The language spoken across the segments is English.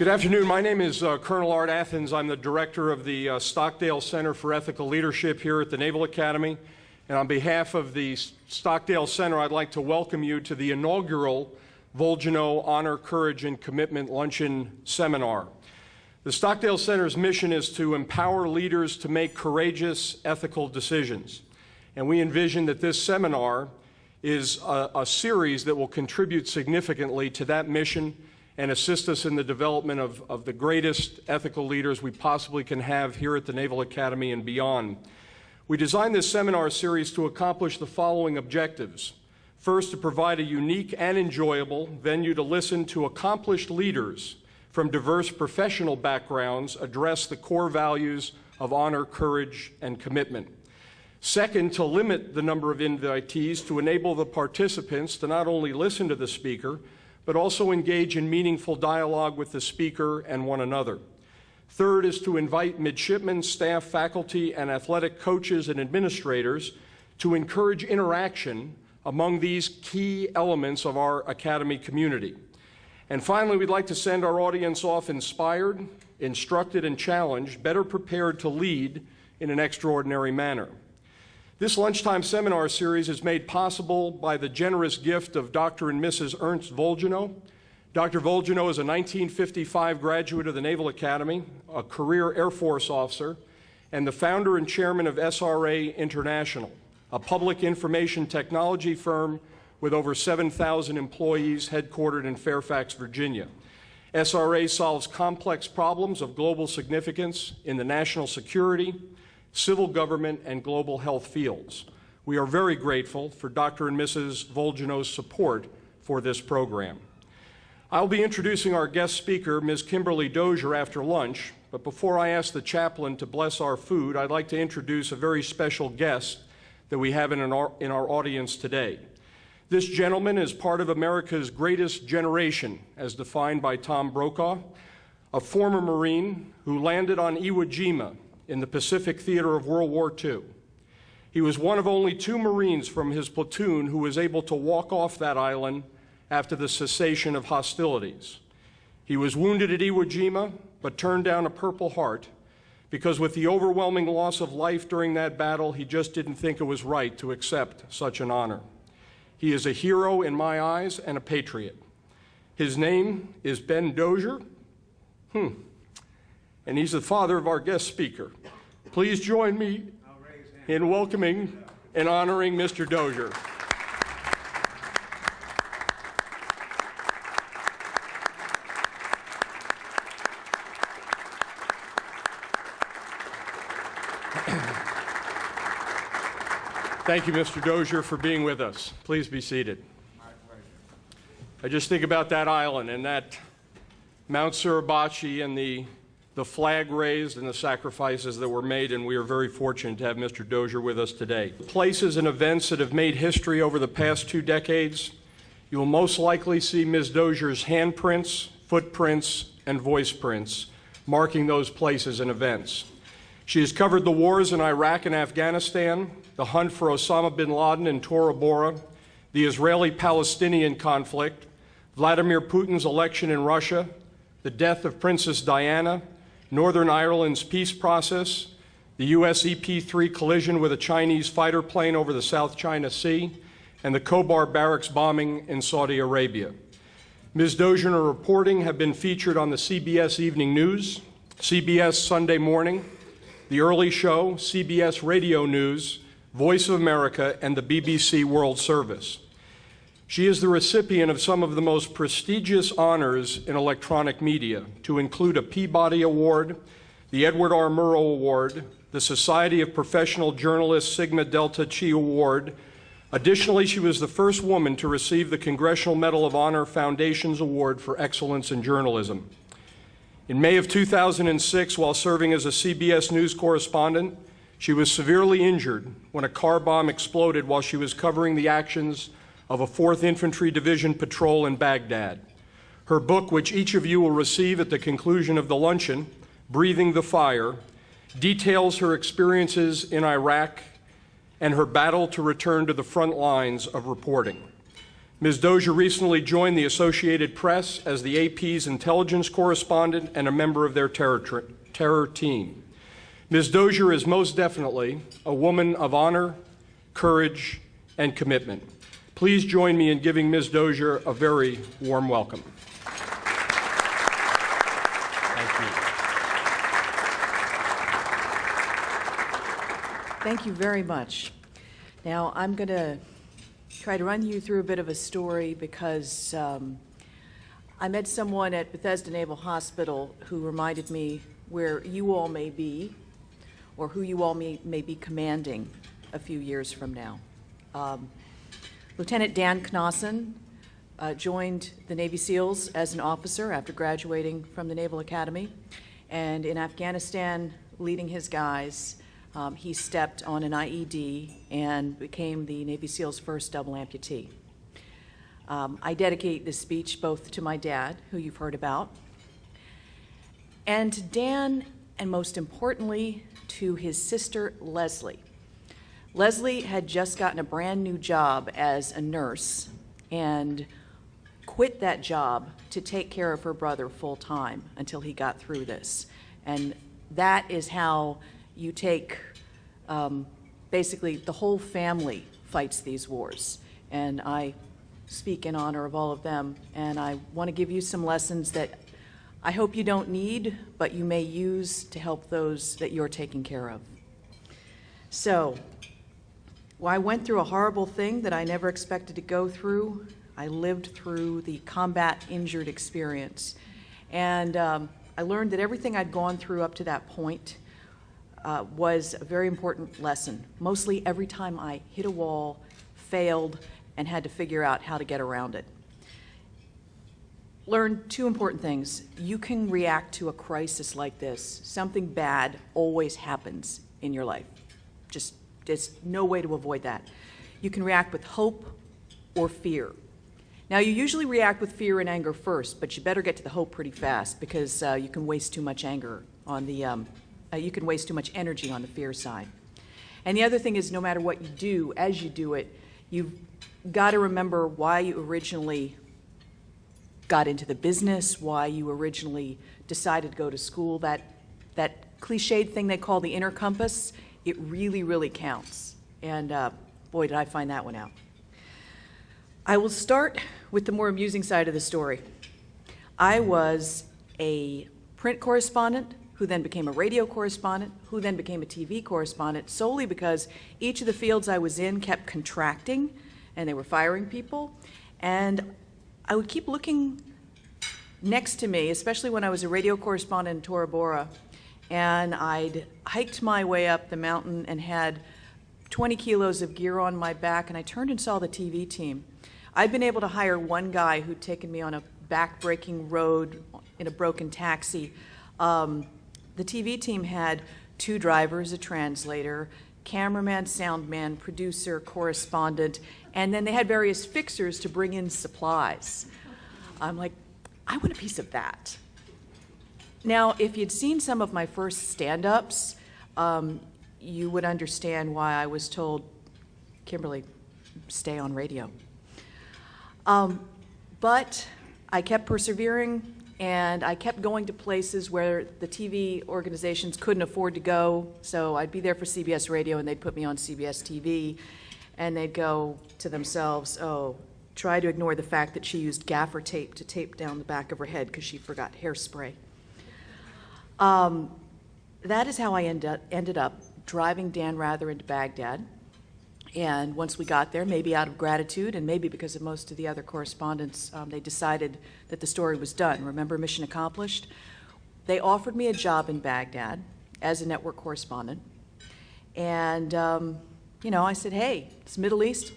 Good afternoon. My name is Colonel Art Athens. I'm the director of the Stockdale Center for Ethical Leadership here at the Naval Academy. And on behalf of the Stockdale Center, I'd like to welcome you to the inaugural Volgenau Honor, Courage, and Commitment Luncheon Seminar. The Stockdale Center's mission is to empower leaders to make courageous, ethical decisions. And we envision that this seminar is a series that will contribute significantly to that mission and assist us in the development of the greatest ethical leaders we possibly can have here at the Naval Academy and beyond. We designed this seminar series to accomplish the following objectives. First, to provide a unique and enjoyable venue to listen to accomplished leaders from diverse professional backgrounds address the core values of honor, courage, and commitment. Second, to limit the number of invitees to enable the participants to not only listen to the speaker, but also engage in meaningful dialogue with the speaker and one another. Third is to invite midshipmen, staff, faculty, and athletic coaches and administrators to encourage interaction among these key elements of our Academy community. And finally, we'd like to send our audience off inspired, instructed, and challenged, better prepared to lead in an extraordinary manner. This lunchtime seminar series is made possible by the generous gift of Dr. and Mrs. Ernst Volgenau. Dr. Volgenau is a 1955 graduate of the Naval Academy, a career Air Force officer, and the founder and chairman of SRA International, a public information technology firm with over 7,000 employees headquartered in Fairfax, Virginia. SRA solves complex problems of global significance in the national security, civil government, and global health fields. We are very grateful for Dr. and Mrs. Volgenau's support for this program. I'll be introducing our guest speaker, Ms. Kimberly Dozier, after lunch, but before I ask the chaplain to bless our food, I'd like to introduce a very special guest that we have in our audience today. This gentleman is part of America's greatest generation, as defined by Tom Brokaw, a former Marine who landed on Iwo Jima in the Pacific theater of World War II. He was one of only 2 Marines from his platoon who was able to walk off that island after the cessation of hostilities. He was wounded at Iwo Jima, but turned down a Purple Heart because with the overwhelming loss of life during that battle, he just didn't think it was right to accept such an honor. He is a hero in my eyes and a patriot. His name is Ben Dozier. And he's the father of our guest speaker. Please join me in welcoming and honoring Mr. Dozier. Thank you, Mr. Dozier, for being with us. Please be seated. My pleasure. I just think about that island and that Mount Suribachi and the flag raised and the sacrifices that were made, and we are very fortunate to have Mr. Dozier with us today. Places and events that have made history over the past 2 decades, you will most likely see Ms. Dozier's handprints, footprints, and voice prints marking those places and events. She has covered the wars in Iraq and Afghanistan, the hunt for Osama bin Laden in Tora Bora, the Israeli-Palestinian conflict, Vladimir Putin's election in Russia, the death of Princess Diana, Northern Ireland's peace process, the U.S. EP-3 collision with a Chinese fighter plane over the South China Sea, and the Khobar barracks bombing in Saudi Arabia. Ms. Dozier and her reporting have been featured on the CBS Evening News, CBS Sunday Morning, The Early Show, CBS Radio News, Voice of America, and the BBC World Service. She is the recipient of some of the most prestigious honors in electronic media, to include a Peabody Award, the Edward R. Murrow Award, the Society of Professional Journalists Sigma Delta Chi Award. Additionally, she was the first woman to receive the Congressional Medal of Honor Foundation's Award for Excellence in Journalism. In May of 2006, while serving as a CBS News correspondent, she was severely injured when a car bomb exploded while she was covering the actions of a 4th Infantry Division patrol in Baghdad. Her book, which each of you will receive at the conclusion of the luncheon, Breathing the Fire, details her experiences in Iraq and her battle to return to the front lines of reporting. Ms. Dozier recently joined the Associated Press as the AP's intelligence correspondent and a member of their terror team. Ms. Dozier is most definitely a woman of honor, courage, and commitment. Please join me in giving Ms. Dozier a very warm welcome. Thank you. Thank you very much. Now, I'm going to try to run you through a bit of a story because I met someone at Bethesda Naval Hospital who reminded me where you all may be or who you all may be commanding a few years from now. Lieutenant Dan Knossen joined the Navy SEALs as an officer after graduating from the Naval Academy, and in Afghanistan, leading his guys, he stepped on an IED and became the Navy SEALs' first double amputee. I dedicate this speech both to my dad, who you've heard about, and to Dan, and most importantly, to his sister, Leslie. Leslie had just gotten a brand new job as a nurse and quit that job to take care of her brother full time until he got through this. And that is how you take, basically the whole family fights these wars. And I speak in honor of all of them, and I want to give you some lessons that I hope you don't need, but you may use to help those that you're taking care of. So, well, I went through a horrible thing that I never expected to go through. I lived through the combat injured experience. And I learned that everything I'd gone through up to that point was a very important lesson. Mostly every time I hit a wall, failed, and had to figure out how to get around it. Learned two important things. You can react to a crisis like this. Something bad always happens in your life. There's no way to avoid that. You can react with hope or fear. Now, you usually react with fear and anger first, but you better get to the hope pretty fast because you can waste too much anger on the, you can waste too much energy on the fear side. And the other thing is, no matter what you do, as you do it, you've got to remember why you originally got into the business, why you originally decided to go to school. That cliched thing they call the inner compass, it really, really counts. And boy, did I find that one out. I will start with the more amusing side of the story. I was a print correspondent who then became a radio correspondent, who then became a TV correspondent, solely because each of the fields I was in kept contracting and they were firing people. And I would keep looking next to me, especially when I was a radio correspondent in Tora Bora, and I'd hiked my way up the mountain and had 20 kilos of gear on my back, and I turned and saw the TV team. I'd been able to hire one guy who'd taken me on a back-breaking road in a broken taxi. The TV team had 2 drivers, a translator, cameraman, soundman, producer, correspondent, and then they had various fixers to bring in supplies. I'm like, I want a piece of that. Now, if you'd seen some of my first stand-ups, you would understand why I was told, Kimberly, stay on radio. But I kept persevering, and I kept going to places where the TV organizations couldn't afford to go, so I'd be there for CBS Radio, and they'd put me on CBS TV, and they'd go to themselves, oh, try to ignore the fact that she used gaffer tape to tape down the back of her head because she forgot hairspray. That is how I ended up driving Dan Rather into Baghdad. And once we got there, maybe out of gratitude and maybe because of most of the other correspondents, they decided that the story was done. Remember, mission accomplished? They offered me a job in Baghdad as a network correspondent. And, I said, hey, it's Middle East.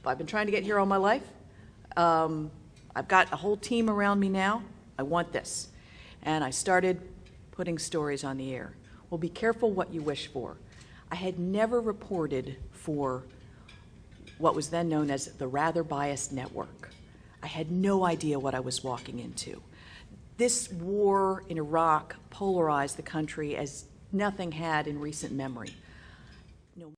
I've been trying to get here all my life. I've got a whole team around me now. I want this. And I started putting stories on the air. Well, be careful what you wish for. I had never reported for what was then known as the Rather Biased Network. I had no idea what I was walking into. This war in Iraq polarized the country as nothing had in recent memory.